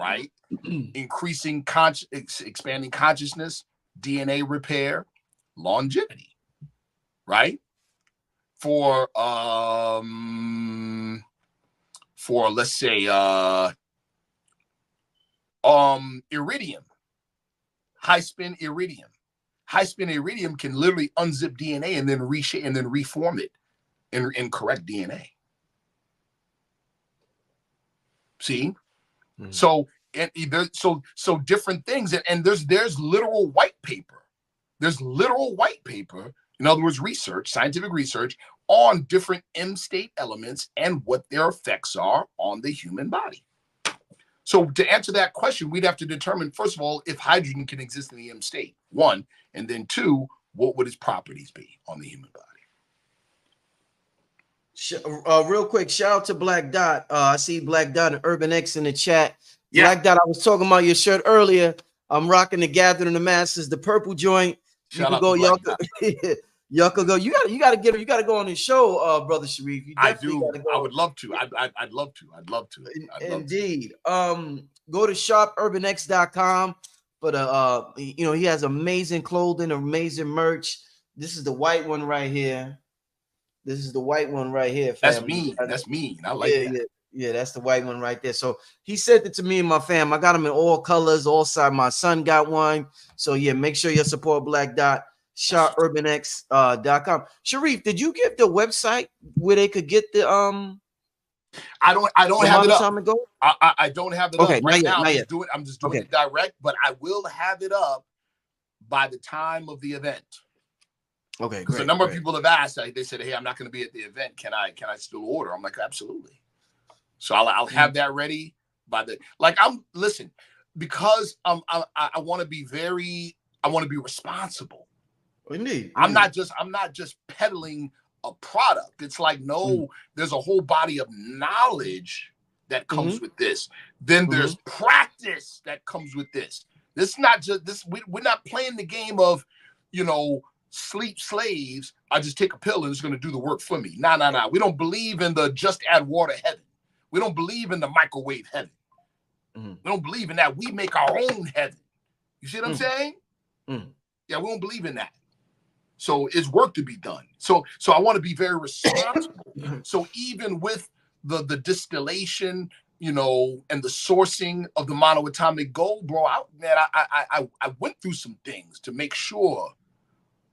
right? Increasing expanding consciousness, DNA repair, longevity, right? For let's say iridium, high spin iridium. High spin iridium can literally unzip DNA and then reshape and then reform it in correct DNA. See? Mm-hmm. So different things, and there's literal white paper. There's literal white paper, in other words, research, scientific research on different M state elements and what their effects are on the human body. So to answer that question, we'd have to determine, first of all, if hydrogen can exist in the M state, one, and then two, what would its properties be on the human body? Real quick, shout out to Black Dot. I see Black Dot and Urban X in the chat. Yeah. Black Dot, I was talking about your shirt earlier. I'm rocking the Gathering the Masses, the purple joint. You can go, y'all could go. You gotta go on his show, brother Sharif. I do. I would love to. I'd love to. Indeed. Go to sharpurbanx.com. But he has amazing clothing, amazing merch. This is the white one right here. That's mean. That's mean. I like that. Yeah, that's the white one right there. So he sent it to me and my fam. I got them in all colors, all sides. My son got one. So yeah, make sure you support Black Dot. SharpUrbanX.com. Sharif, did you give the website where they could get the I don't have it up. I don't have it up right now. I'm just doing it direct, but I will have it up by the time of the event. Okay, because a number of people have asked. They said, "Hey, I'm not going to be at the event. Can I still order?" I'm like, "Absolutely." So I'll have that ready by the because I want to be responsible. Indeed. I'm not just peddling a product. It's like, there's a whole body of knowledge that comes with this. Then there's practice that comes with this. This is not just this. We're not playing the game of, sleep slaves. I just take a pill and it's going to do the work for me. Nah. We don't believe in the just add water heaven. We don't believe in the microwave heaven. We don't believe in that. We make our own heaven. You see what I'm saying? Yeah, we don't believe in that. So it's work to be done. So I want to be very responsible. So even with the distillation, and the sourcing of the monoatomic gold, bro, I went through some things to make sure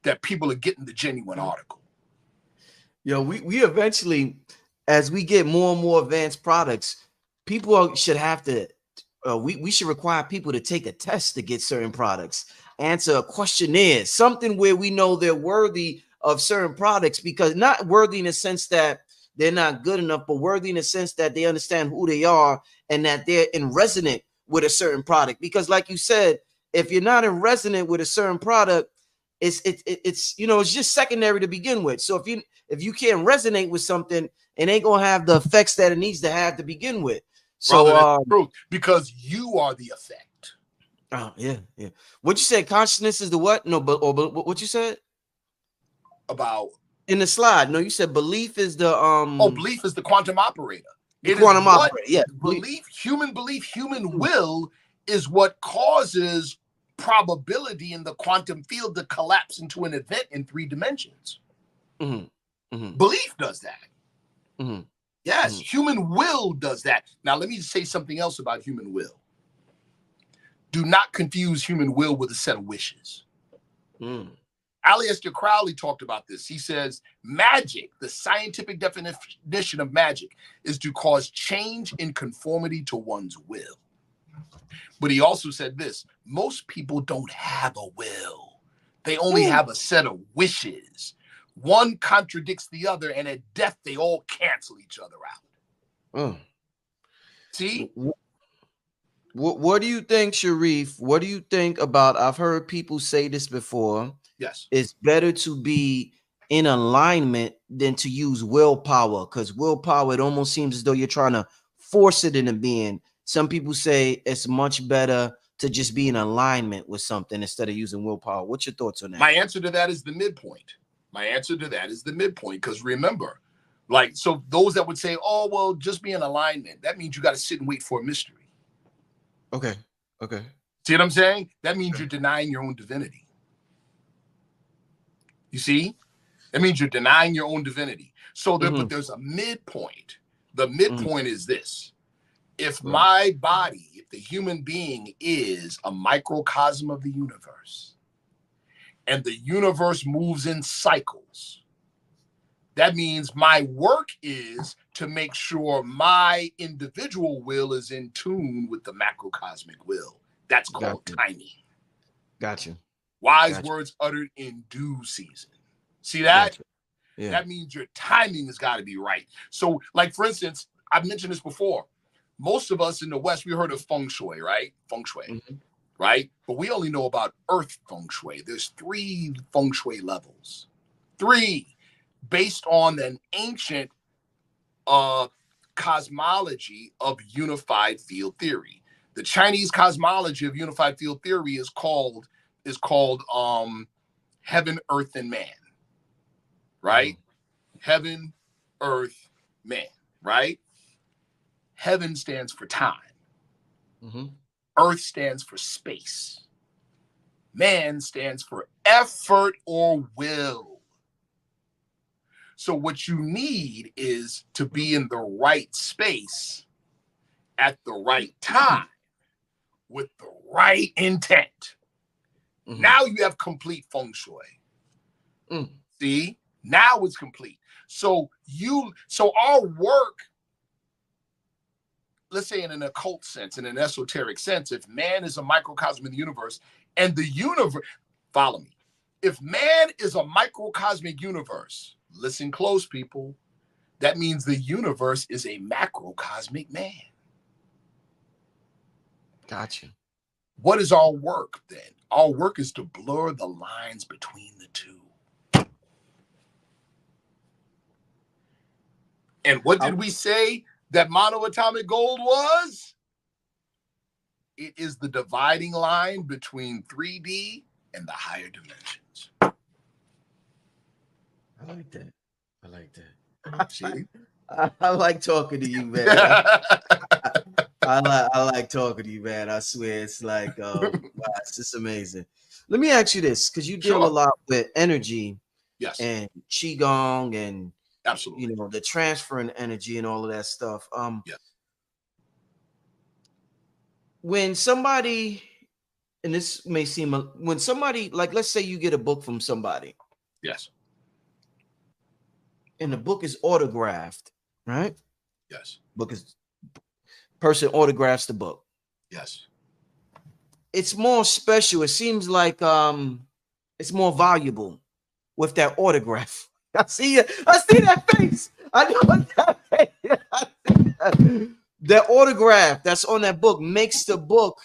that people are getting the genuine article. We eventually, as we get more and more advanced products, people should have to, we should require people to take a test to get certain products, answer a questionnaire, something where we know they're worthy of certain products, because not worthy in the sense that they're not good enough, but worthy in the sense that they understand who they are and that they're in resonant with a certain product. Because like you said, if you're not in resonant with a certain product, it's just secondary to begin with. So if you can't resonate with something, it ain't gonna have the effects that it needs to have to begin with. So truth, because you are the effect. Oh yeah. What you said? Consciousness is the what? No, but what you said about in the slide? No, you said belief is the belief is the quantum operator. Quantum operator. Yeah, human will is what causes probability in the quantum field to collapse into an event in 3 dimensions. Belief does that. Yes, human will does that. Now, let me say something else about human will. Do not confuse human will with a set of wishes. Aleister Crowley talked about this. He says, magic, the scientific definition of magic, is to cause change in conformity to one's will. But he also said this: most people don't have a will. They only have a set of wishes. One contradicts the other, and at death, they all cancel each other out. See? What do you think, Sharif? What do you think about, I've heard people say this before. Yes. It's better to be in alignment than to use willpower, because willpower, it almost seems as though you're trying to force it into being. Some people say it's much better to just be in alignment with something instead of using willpower. What's your thoughts on that? My answer to that is the midpoint. Because remember, so those that would say, oh, well, just be in alignment, that means you got to sit and wait for a mystery. Okay. Okay. See what I'm saying? That means you're denying your own divinity. You see? That means you're denying your own divinity. So there, but there's a midpoint. The midpoint is this. If my body, if the human being is a microcosm of the universe, and the universe moves in cycles, that means my work is to make sure my individual will is in tune with the macrocosmic will. That's called timing. Gotcha. Wise words uttered in due season. See that? Gotcha. Yeah. That means your timing has got to be right. So, like, for instance, I've mentioned this before. Most of us in the West, we heard of feng shui, right? Feng shui, right? But we only know about earth feng shui. There's 3 feng shui levels. 3, based on an ancient cosmology of unified field theory. The Chinese cosmology of unified field theory is called heaven, earth, and man. Right? Heaven, earth, man. Right? Heaven stands for time. Earth stands for space. Man stands for effort or will. So what you need is to be in the right space at the right time with the right intent. Now you have complete feng shui. See? Now it's complete. So our work, let's say in an occult sense, in an esoteric sense, if man is a microcosm in the universe and the universe, follow me. If man is a microcosmic universe, listen close, people, that means the universe is a macrocosmic man. Gotcha. What is our work then? Our work is to blur the lines between the two. And what did we say that monoatomic gold was? It is the dividing line between 3D and the higher dimensions. I like that. I like that. See? I like talking to you, man. I like talking to you, man. I swear, it's like, wow, it's just amazing. Let me ask you this, because you deal a lot with energy, and qigong, and absolutely, you know, the transferring energy and all of that stuff. When somebody, and this may seem, when somebody, like, let's say you get a book from somebody, and the book is autographed, right? Book is, person autographs the book. It's more special. It seems like it's more valuable with that autograph. I see that face. I know that face. The autograph that's on that book makes the book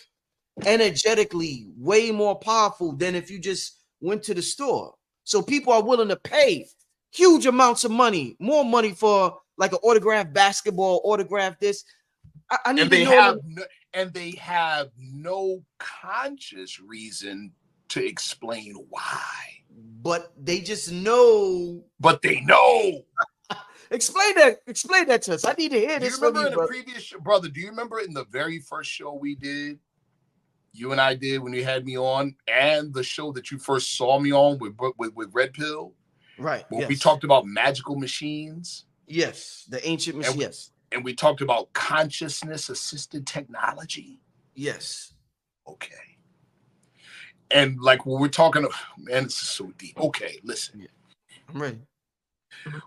energetically way more powerful than if you just went to the store. So people are willing to pay huge amounts of money, more money for like an autographed basketball, autograph this. I need to know. And they have no conscious reason to explain why. But they just know. But they know. Explain that to us. I need to hear this. Do you remember in the previous show, brother? Do you remember in the very first show we did, you and I did, when you had me on, and the show that you first saw me on with Red Pill? Right. Where we talked about magical machines. Yes, the ancient machines. Yes. And we talked about consciousness-assisted technology. Yes. Okay. And like when we're talking, man, this is so deep. Okay, listen. Yeah. I'm ready.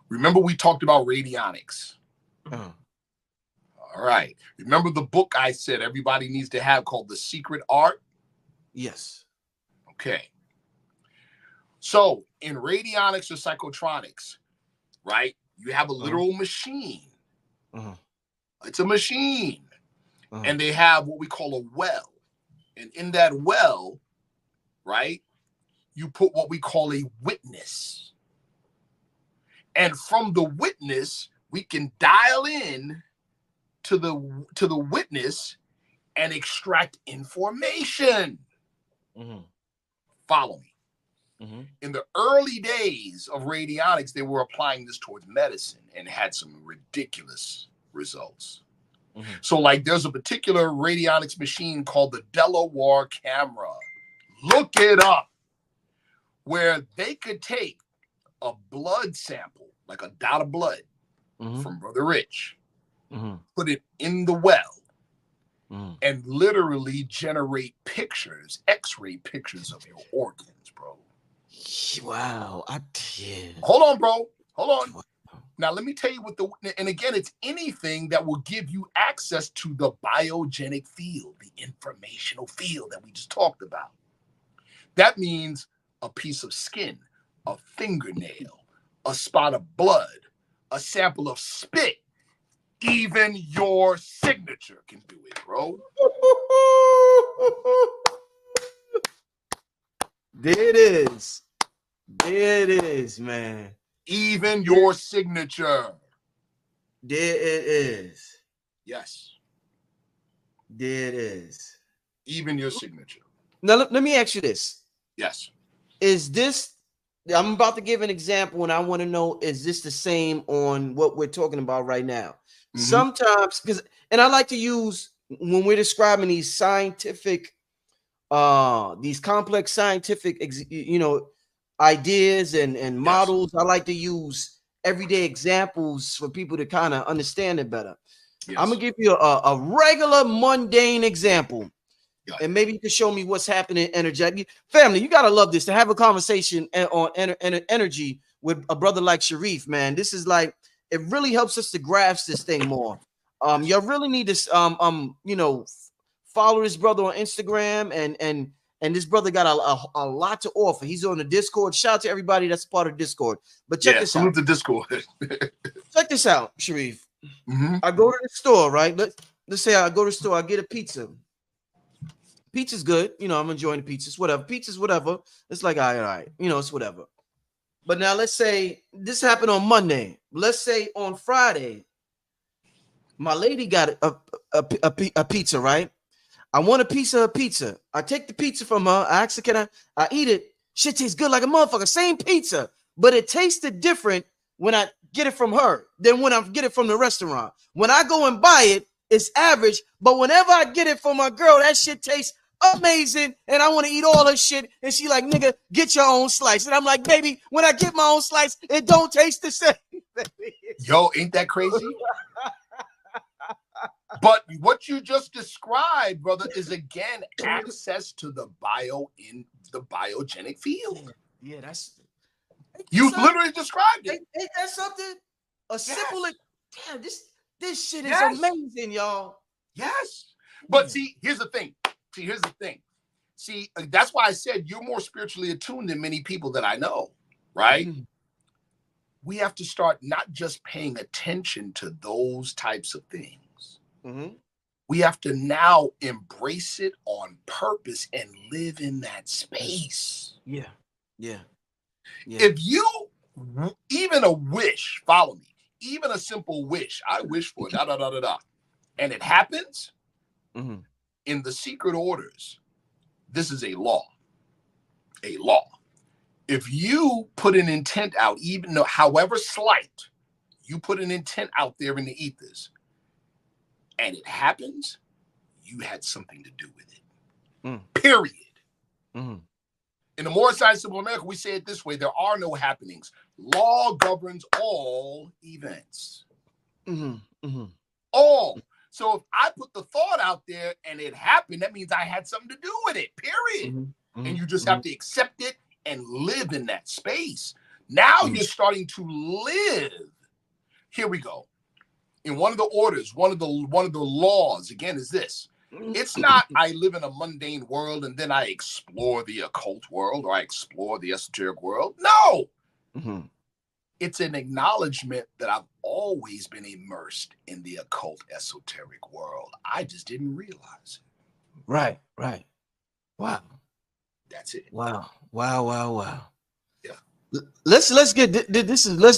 Remember we talked about radionics. All right. Remember the book I said everybody needs to have called The Secret Art? Yes. Okay. So in radionics or psychotronics, right, you have a literal machine. It's a machine. And they have what we call a well. And in that well, right, you put what we call a witness. And from the witness, we can dial in to the witness and extract information. Follow me. In the early days of radionics, they were applying this towards medicine and had some ridiculous results. So like there's a particular radionics machine called the Delaware camera. Look it up. Where they could take a blood sample, like a dot of blood from Brother Rich, put it in the well, and literally generate pictures, X-ray pictures of your organs, bro. Wow. Hold on, bro. Hold on. Now, let me tell you what and again, it's anything that will give you access to the biogenic field, the informational field that we just talked about. That means a piece of skin, a fingernail, a spot of blood, a sample of spit, even your signature can do it, bro. There it is. There it is, man. Even your signature. There it is. Yes. There it is. Even your signature. Now, let me ask you this. Yes. Is this, I'm about to give an example, and I want to know, is this the same on what we're talking about right now? Sometimes, and I like to use, when we're describing these scientific, these complex scientific, ideas and models, I like to use everyday examples for people to kind of understand it better. I'm gonna give you a regular mundane example, and maybe you can show me what's happening energetically. Family, you gotta love this, to have a conversation on energy with a brother like Sharif, man. This is like, it really helps us to grasp this thing more. You really need to follow this brother on Instagram, and this brother got a lot to offer. He's on the Discord. Shout out to everybody that's part of Discord. But check this out. The Discord. Check this out, Sharif. I go to the store, right? Let's say I go to the store, I get a pizza. Pizza's good. I'm enjoying the pizzas, whatever. Pizza's whatever. It's like, all right. It's whatever. But now let's say this happened on Monday. Let's say on Friday, my lady got a pizza, right? I want a piece of her pizza. I take the pizza from her. I ask her, can I eat it? Shit tastes good like a motherfucker. Same pizza, but it tasted different when I get it from her than when I get it from the restaurant. When I go and buy it, it's average. But whenever I get it from my girl, that shit tastes amazing. And I want to eat all her shit. And she like, nigga, get your own slice. And I'm like, baby, when I get my own slice, it don't taste the same. Yo, ain't that crazy? But what you just described, brother, is again access to the biogenic field. Yeah, that's you literally described it. Ain't that something? Simple. Damn, this shit is amazing, y'all. Yes. But see, here's the thing. See, that's why I said you're more spiritually attuned than many people that I know, right? We have to start not just paying attention to those types of things. We have to now embrace it on purpose and live in that space. Yeah. If you even a wish, follow me, even a simple wish, I wish for and it happens in the secret orders. This is a law. If you put an intent out, even though however slight, you put an intent out there in the ethers, and it happens, you had something to do with it. Period. In the More Science Simple America, we say it this way: there are no happenings. Law governs all events. All. So if I put the thought out there and it happened, that means I had something to do with it. Period. And you just have to accept it and live in that space. Now you're starting to live. Here we go. In one of the orders, one of the laws, again, is this. It's not I live in a mundane world and then I explore the occult world or I explore the esoteric world. No. It's an acknowledgement that I've always been immersed in the occult esoteric world. I just didn't realize it. Right. Wow. That's it. Wow. Yeah. Let's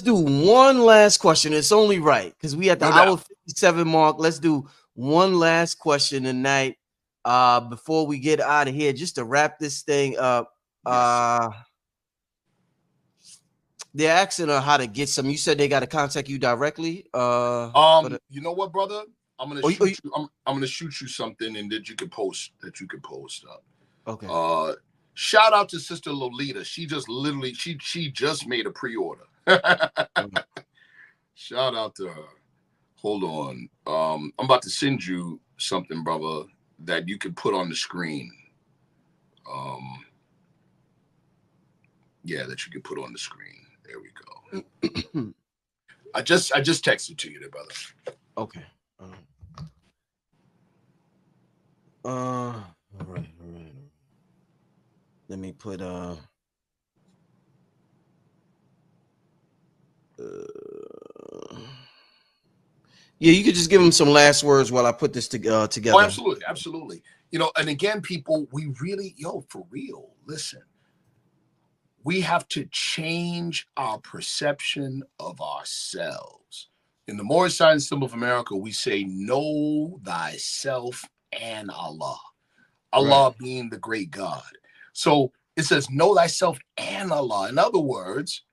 do one last question. It's only right because we at the hour 57 mark. Let's do one last question tonight before we get out of here, just to wrap this thing up. They're asking her how to get some. You said they got to contact you directly. You know what, brother? I'm gonna shoot you. I'm gonna shoot you something, and that you can post up. Okay. Shout out to Sister Lolita. She just literally she just made a pre-order. Shout out to her. Hold on. I'm about to send you something, brother, that you can put on the screen. Yeah, that you can put on the screen. There we go. I just texted to you there, brother. Okay. All right. Let me put yeah, you could just give him some last words while I put this together. Oh, absolutely. You know, and again, people, we really, for real, listen. We have to change our perception of ourselves. In the Moorish Science Symbol of America, we say, know thyself and Allah. Allah being the great God. So it says, know thyself and Allah. In other words,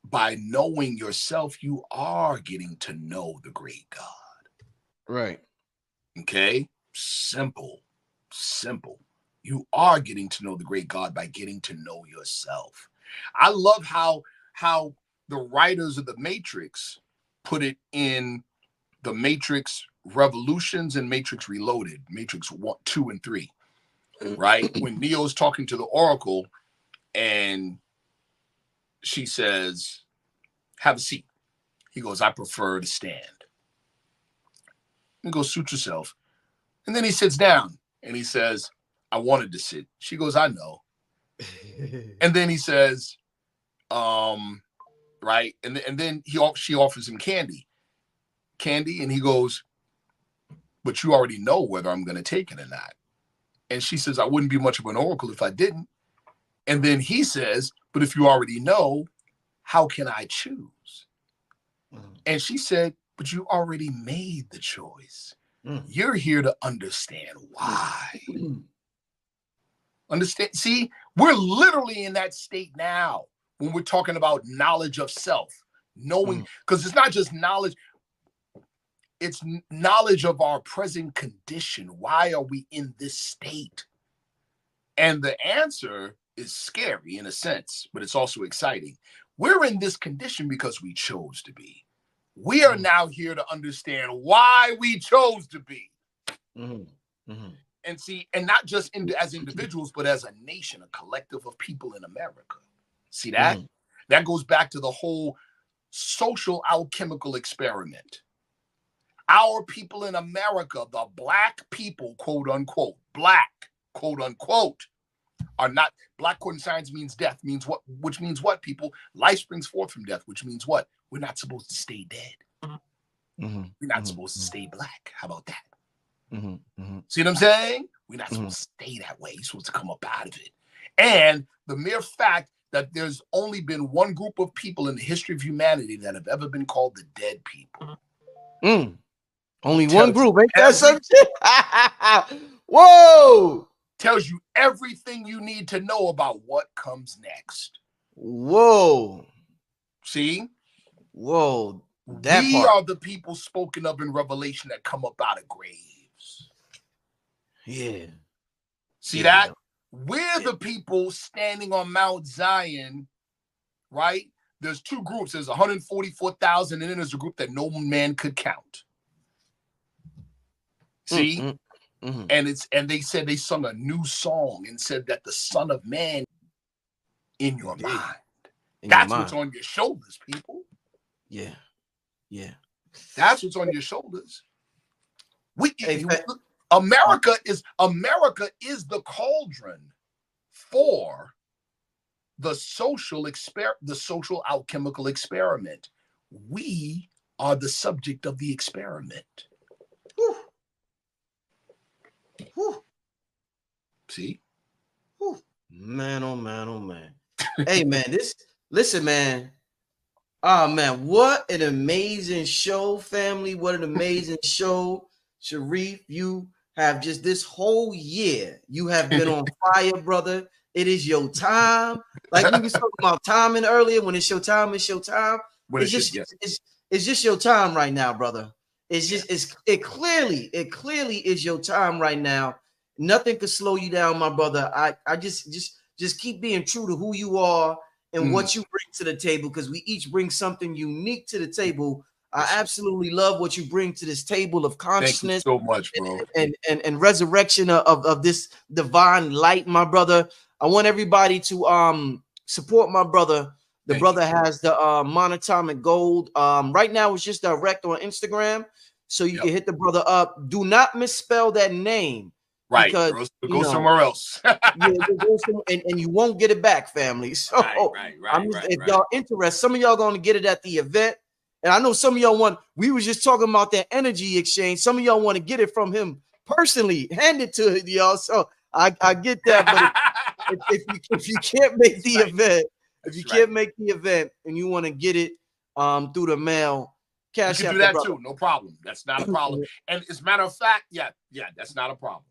by knowing yourself, you are getting to know the great God. Right. Okay? Simple. You are getting to know the great God by getting to know yourself. I love how the writers of the Matrix put it in the Matrix Revolutions and Matrix Reloaded, Matrix 1, 2, and 3. Right? When Neo's talking to the Oracle and she says, have a seat. He goes, I prefer to stand. He goes, suit yourself. And then he sits down and he says, I wanted to sit. She goes, I know. And then he says, right. And then she offers him candy. And he goes, but you already know whether I'm going to take it or not. And she says, I wouldn't be much of an oracle if I didn't. And then he says, but if you already know, how can I choose? And she said, but you already made the choice. You're here to understand why. Understand? See, we're literally in that state now when we're talking about knowledge of self, knowing, because it's not just knowledge, it's knowledge of our present condition. Why are we in this state? And the answer is scary in a sense, but it's also exciting. We're in this condition because we chose to be. We are now here to understand why we chose to be. And see, and not just as individuals, but as a nation, a collective of people in America. See that? That goes back to the whole social alchemical experiment. Our people in America, the black people, quote unquote, black, quote unquote, are not, black coincides means death, means what, which means what, people? Life springs forth from death, which means what? We're not supposed to stay dead. We're not supposed to stay black. How about that? See what I'm saying? We're not supposed to stay that way. You're supposed to come up out of it. And the mere fact that there's only been one group of people in the history of humanity that have ever been called the dead people. Only one group, ain't that some shit? Whoa! Tells you everything you need to know about what comes next. Whoa. See? Whoa. We are the people spoken of in Revelation that come up out of graves. Yeah. See that? We're the people standing on Mount Zion, right? There's two groups. There's 144,000, and then there's a group that no man could count. See? And they said they sung a new song and said that the Son of Man in your mind. That's what's on your shoulders, people. Yeah. That's what's on your shoulders. America is the cauldron for the social alchemical experiment. We are the subject of the experiment. Whew. See? Whew. Man, oh man. Hey man, listen, man. Oh man, what an amazing show, family. What an amazing show. Sharif, you have just this whole year, you have been on fire, brother. It is your time. Like we were talking about timing earlier. When it's your time, it's your time. It's just your time right now, brother. It's just it clearly is your time right now. Nothing could slow you down, my brother. I just keep being true to who you are and what you bring to the table, because we each bring something unique to the table. I absolutely love what you bring to this table of consciousness. Thank you so much, bro. And resurrection of this divine light, my brother. I want everybody to support my brother. The brother has the monatomic gold. Right now it's just direct on Instagram, so you can hit the brother up. Do not misspell that name. Right, because go somewhere else. and you won't get it back, family. So if y'all interested, some of y'all gonna get it at the event. And I know some of y'all want, we was just talking about that energy exchange. Some of y'all want to get it from him personally, hand it to y'all. So I get that. But if you can't make the event, if you can't make the event and you want to get it through the mail, Cash App, you can do that too, no problem. That's not a problem. And as a matter of fact, yeah, that's not a problem.